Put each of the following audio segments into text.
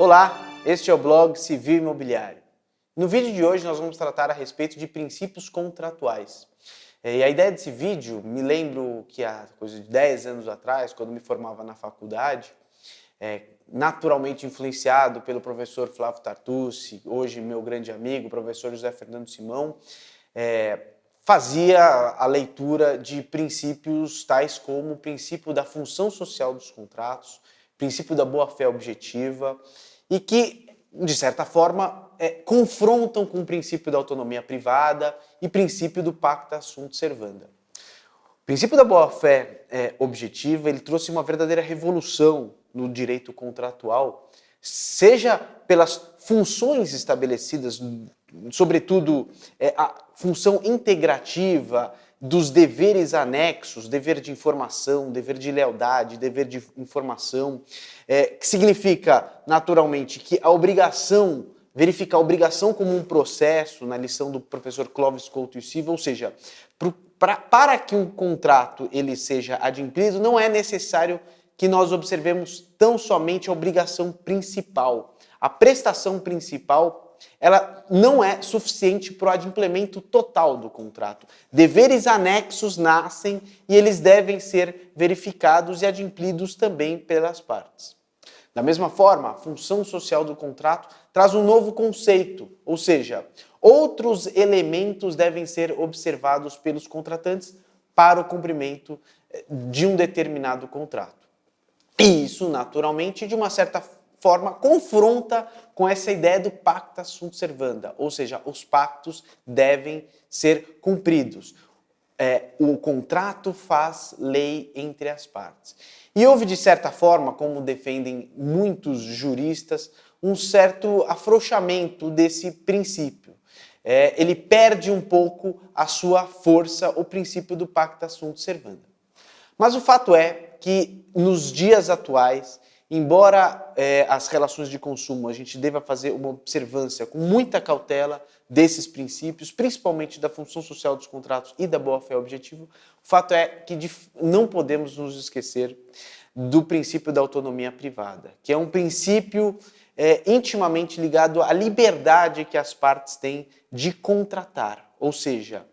Olá, este é o blog Civil Imobiliário. No vídeo de hoje nós vamos tratar a respeito de princípios contratuais. E a ideia desse vídeo, me lembro que há coisa de 10 anos atrás, quando me formava na faculdade, naturalmente influenciado pelo professor Flávio Tartucci, hoje meu grande amigo, o professor José Fernando Simão, fazia a leitura de princípios tais como o princípio da função social dos contratos, princípio da boa-fé objetiva, e que, de certa forma, confrontam com o princípio da autonomia privada e princípio do pacta sunt servanda. O princípio da boa-fé objetiva, ele trouxe uma verdadeira revolução no direito contratual, seja pelas funções estabelecidas, sobretudo a função integrativa dos deveres anexos, dever de informação, dever de lealdade, dever de informação, que significa, naturalmente, que a obrigação, verificar a obrigação como um processo, na lição do professor Clóvis Couto e Silva, ou seja, para que um contrato ele seja adimplido, não é necessário que nós observemos tão somente a obrigação principal. A prestação principal, ela não é suficiente para o adimplemento total do contrato. Deveres anexos nascem e eles devem ser verificados e adimplidos também pelas partes. Da mesma forma, a função social do contrato traz um novo conceito, ou seja, outros elementos devem ser observados pelos contratantes para o cumprimento de um determinado contrato. E isso, naturalmente, de uma certa forma, confronta com essa ideia do pacta sunt servanda, ou seja, os pactos devem ser cumpridos. O contrato faz lei entre as partes. E houve, de certa forma, como defendem muitos juristas, um certo afrouxamento desse princípio. Ele perde um pouco a sua força, o princípio do pacta sunt servanda. Mas o fato é que, nos dias atuais, embora as relações de consumo a gente deva fazer uma observância com muita cautela desses princípios, principalmente da função social dos contratos e da boa-fé objetiva, o fato é que não podemos nos esquecer do princípio da autonomia privada, que é um princípio intimamente ligado à liberdade que as partes têm de contratar, ou seja,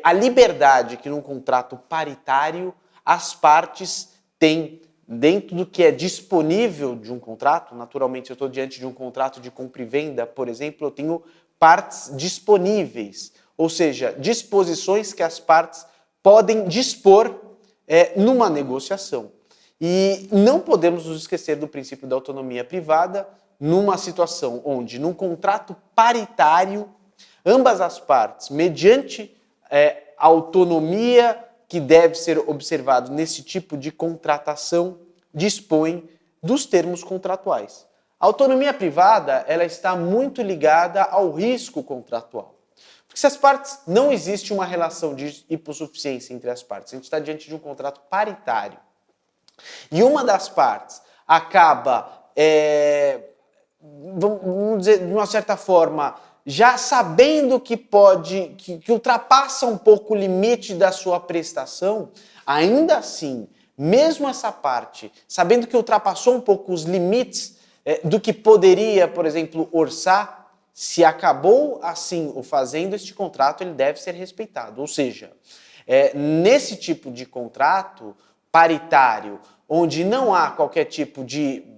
a liberdade que num contrato paritário as partes têm dentro do que é disponível de um contrato. Naturalmente, eu estou diante de um contrato de compra e venda, por exemplo, eu tenho partes disponíveis, ou seja, disposições que as partes podem dispor numa negociação. E não podemos nos esquecer do princípio da autonomia privada numa situação onde, num contrato paritário, ambas as partes, mediante a autonomia que deve ser observado nesse tipo de contratação, dispõe dos termos contratuais. A autonomia privada, ela está muito ligada ao risco contratual. Porque se as partes, não existe uma relação de hipossuficiência entre as partes, a gente está diante de um contrato paritário, e uma das partes acaba, vamos dizer, de uma certa forma, já sabendo que ultrapassa um pouco o limite da sua prestação, ainda assim, mesmo essa parte, sabendo que ultrapassou um pouco os limites do que poderia, por exemplo, orçar, se acabou assim o fazendo, este contrato ele deve ser respeitado. Ou seja, nesse tipo de contrato paritário, onde não há qualquer tipo de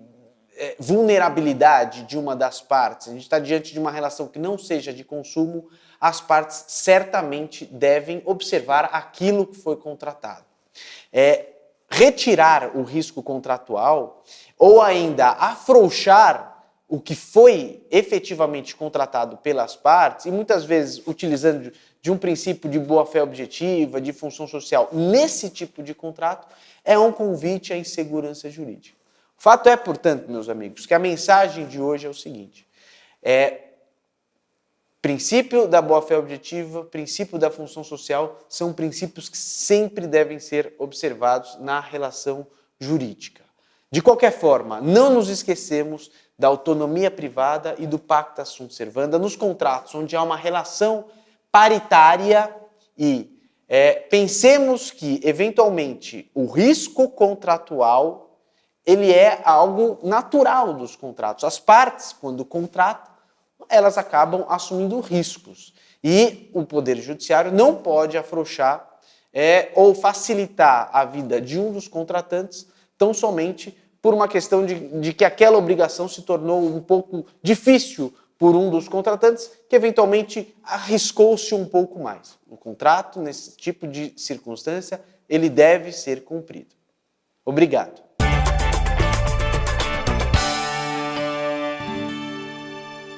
vulnerabilidade de uma das partes, a gente está diante de uma relação que não seja de consumo, as partes certamente devem observar aquilo que foi contratado. Retirar o risco contratual ou ainda afrouxar o que foi efetivamente contratado pelas partes, e muitas vezes utilizando de um princípio de boa-fé objetiva, de função social, nesse tipo de contrato, é um convite à insegurança jurídica. O fato é, portanto, meus amigos, que a mensagem de hoje é o seguinte: princípio da boa-fé objetiva, princípio da função social são princípios que sempre devem ser observados na relação jurídica. De qualquer forma, não nos esquecemos da autonomia privada e do pacta sunt servanda nos contratos onde há uma relação paritária e pensemos que, eventualmente, o risco contratual ele é algo natural dos contratos. As partes, quando contratam, elas acabam assumindo riscos. E o Poder Judiciário não pode afrouxar ou facilitar a vida de um dos contratantes tão somente por uma questão de que aquela obrigação se tornou um pouco difícil por um dos contratantes, que eventualmente arriscou-se um pouco mais. O contrato, nesse tipo de circunstância, ele deve ser cumprido. Obrigado.